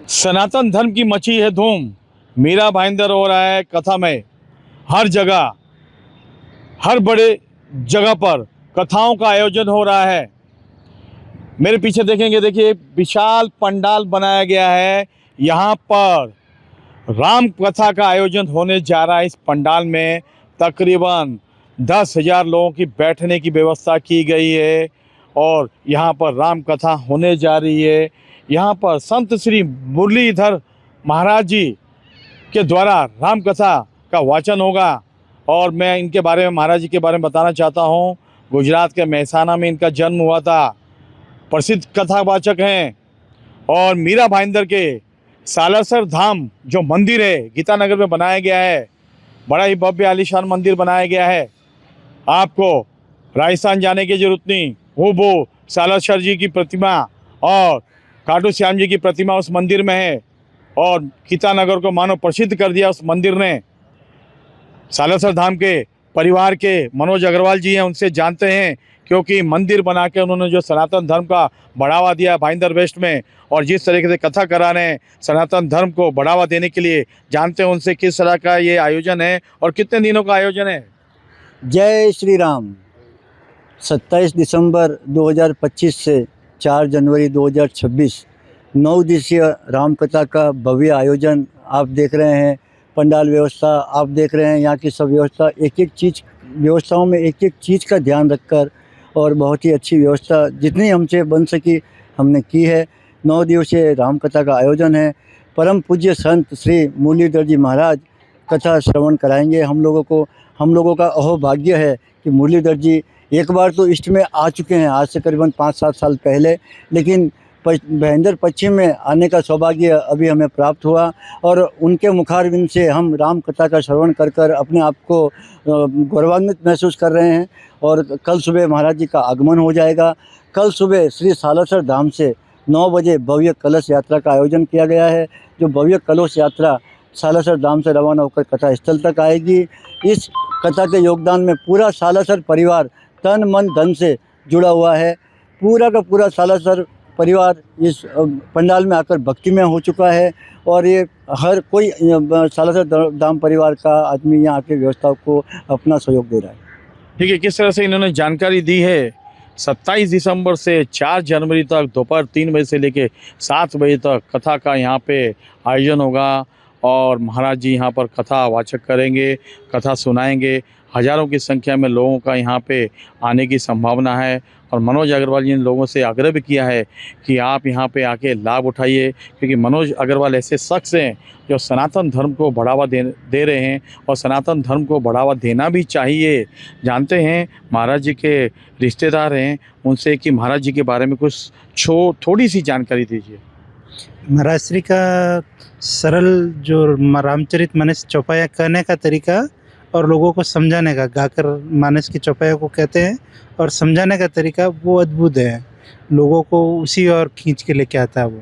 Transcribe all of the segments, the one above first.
सनातन धर्म की मची है धूम। मीरा भाईंदर हो रहा है कथा में। हर जगह, हर बड़े जगह पर कथाओं का आयोजन हो रहा है। मेरे पीछे देखेंगे, देखिए विशाल पंडाल बनाया गया है। यहाँ पर राम कथा का आयोजन होने जा रहा है। इस पंडाल में तकरीबन 10,000 लोगों की बैठने की व्यवस्था की गई है और यहाँ पर राम कथा होने जा रही है। यहाँ पर संत श्री मुरलीधर महाराज जी के द्वारा राम कथा का वाचन होगा और मैं इनके बारे में, महाराज जी के बारे में बताना चाहता हूँ। गुजरात के महसाना में इनका जन्म हुआ था। प्रसिद्ध कथावाचक हैं और मीरा भाईंदर के सालासर धाम जो मंदिर है गीतानगर में बनाया गया है, बड़ा ही भव्य आलीशान मंदिर बनाया गया है। आपको राजस्थान जाने की जरूरत नहीं। वो सालासर जी की प्रतिमा और खाटू श्याम जी की प्रतिमा उस मंदिर में है और गीतानगर को मानो प्रसिद्ध कर दिया उस मंदिर ने। सालासर धाम के परिवार के मनोज अग्रवाल जी हैं, उनसे जानते हैं, क्योंकि मंदिर बना के उन्होंने जो सनातन धर्म का बढ़ावा दिया भाईंदर वेस्ट में और जिस तरीके से कथा करा रहे हैं सनातन धर्म को बढ़ावा देने के लिए, जानते हैं उनसे किस तरह का ये आयोजन है और कितने दिनों का आयोजन है। जय श्री राम। 27 दिसंबर 2025 से 4 जनवरी 2026 9 दिवसीय रामकथा का भव्य आयोजन आप देख रहे हैं। पंडाल व्यवस्था आप देख रहे हैं। यहाँ की सब व्यवस्था, एक एक चीज़, व्यवस्थाओं में एक एक चीज़ का ध्यान रखकर और बहुत ही अच्छी व्यवस्था जितनी हमसे बन सकी हमने की है। 9 दिवसीय रामकथा का आयोजन है। परम पूज्य संत श्री मुरलीधर जी महाराज कथा श्रवण कराएंगे हम लोगों को। हम लोगों का अहोभाग्य है कि मुरलीधर जी एक बार तो इष्ट में आ चुके हैं, आज से करीबन 5-7 साल पहले, लेकिन भाईंदर पश्चिम में आने का सौभाग्य अभी हमें प्राप्त हुआ और उनके मुखारविंद से हम राम कथा का श्रवण कर कर अपने आप को गौरवान्वित महसूस कर रहे हैं। और कल सुबह महाराज जी का आगमन हो जाएगा। कल सुबह श्री सालासर धाम से 9 बजे भव्य कलश यात्रा का आयोजन किया गया है। जो भव्य कलश यात्रा सालासर धाम से रवाना होकर कथा स्थल तक आएगी। इस कथा के योगदान में पूरा सालासर परिवार तन मन धन से जुड़ा हुआ है। पूरा का पूरा सालासर परिवार इस पंडाल में आकर भक्ति में हो चुका है और ये हर कोई सालासर धाम परिवार का आदमी यहाँ आके व्यवस्था को अपना सहयोग दे रहा है। ठीक है, किस तरह से इन्होंने जानकारी दी है। 27 दिसंबर से 4 जनवरी तक दोपहर 3 बजे से लेकर 7 बजे तक कथा का यहाँ पे आयोजन होगा और महाराज जी यहाँ पर कथा वाचक करेंगे, कथा सुनाएंगे। हज़ारों की संख्या में लोगों का यहाँ पे आने की संभावना है और मनोज अग्रवाल जी ने लोगों से आग्रह भी किया है कि आप यहाँ पे आके लाभ उठाइए, क्योंकि मनोज अग्रवाल ऐसे शख्स हैं जो सनातन धर्म को बढ़ावा दे रहे हैं और सनातन धर्म को बढ़ावा देना भी चाहिए। जानते हैं महाराज जी के रिश्तेदार हैं, उनसे कि महाराज जी के बारे में कुछ थोड़ी सी जानकारी दीजिए। महाराज श्री का सरल जो रामचरितमानस चौपाया कहने का तरीका और लोगों को समझाने का, गाकर मानस की चौपाया को कहते हैं, और समझाने का तरीका वो अद्भुत है। लोगों को उसी और खींच के लेके आता है वो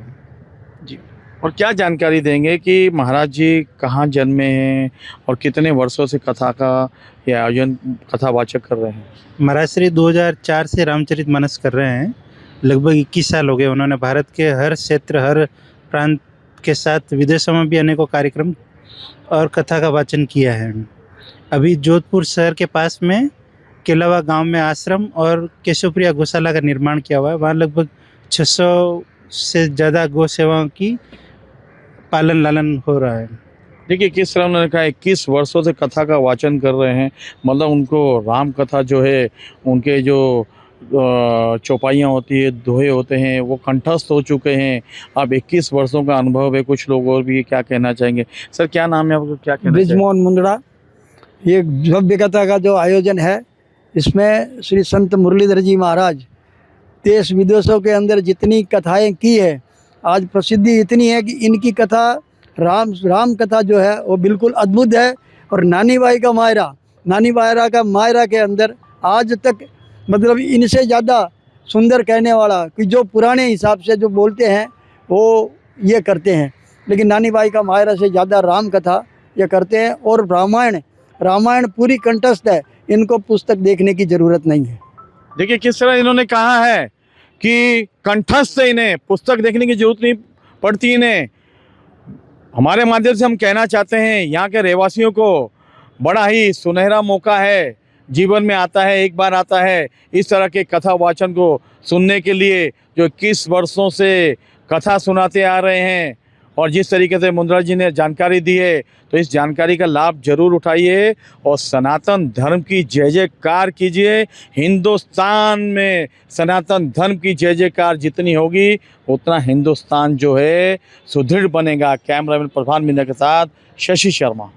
जी। और क्या जानकारी देंगे कि महाराज जी कहाँ जन्मे हैं और कितने वर्षों से कथा का ये आयोजन कथावाचक कर रहे हैं। महाराज श्री 2004 से रामचरितमानस कर रहे हैं। लगभग 21 साल हो गए। उन्होंने भारत के हर क्षेत्र, हर प्रांत के साथ विदेशों में भी अनेकों कार्यक्रम और कथा का वाचन किया है। अभी जोधपुर शहर के पास में केलावा गांव में आश्रम और केशवप्रिया गौशाला का निर्माण किया हुआ है। वहाँ लगभग 600 से ज़्यादा गौ सेवाओं की पालन लालन हो रहा है। देखिए किस तरह उन्होंने कहा 21 वर्षों से कथा का वाचन कर रहे हैं, मतलब उनको राम कथा जो है, उनके जो चौपाइयाँ होती है, दोहे होते हैं, वो कंठस्थ हो चुके हैं। अब 21 वर्षों का अनुभव है। कुछ लोग और भी क्या कहना चाहेंगे। सर क्या नाम है आपको, क्या कहना चाहेंगे? ब्रिजमोहन मुंदड़ा। ये भव्य कथा का जो आयोजन है, इसमें श्री संत मुरलीधर जी महाराज देश विदेशों के अंदर जितनी कथाएं की है, आज प्रसिद्धि इतनी है कि इनकी कथा राम कथा जो है वो बिल्कुल अद्भुत है। और नानी बाई का मायरा के अंदर आज तक मतलब इनसे ज़्यादा सुंदर कहने वाला कि जो पुराने हिसाब से जो बोलते हैं वो ये करते हैं, लेकिन नानी बाई का मायरा से ज़्यादा राम कथा ये करते हैं। और रामायण पूरी कंठस्थ है, इनको पुस्तक देखने की ज़रूरत नहीं है। देखिए किस तरह इन्होंने कहा है कि कंठस्थ इन्हें पुस्तक देखने की जरूरत नहीं पड़ती इन्हें। हमारे माध्यम से हम कहना चाहते हैं यहाँ के रहवासियों को बड़ा ही सुनहरा मौका है, जीवन में आता है, एक बार आता है इस तरह के कथा वाचन को सुनने के लिए, जो 21 वर्षों से कथा सुनाते आ रहे हैं। और जिस तरीके से मुंद्रा जी ने जानकारी दी है, तो इस जानकारी का लाभ जरूर उठाइए और सनातन धर्म की जय जयकार कीजिए। हिंदुस्तान में सनातन धर्म की जय जयकार जितनी होगी उतना हिंदुस्तान जो है सुदृढ़ बनेगा। कैमरामैन प्रभान मीना के साथ शशि शर्मा।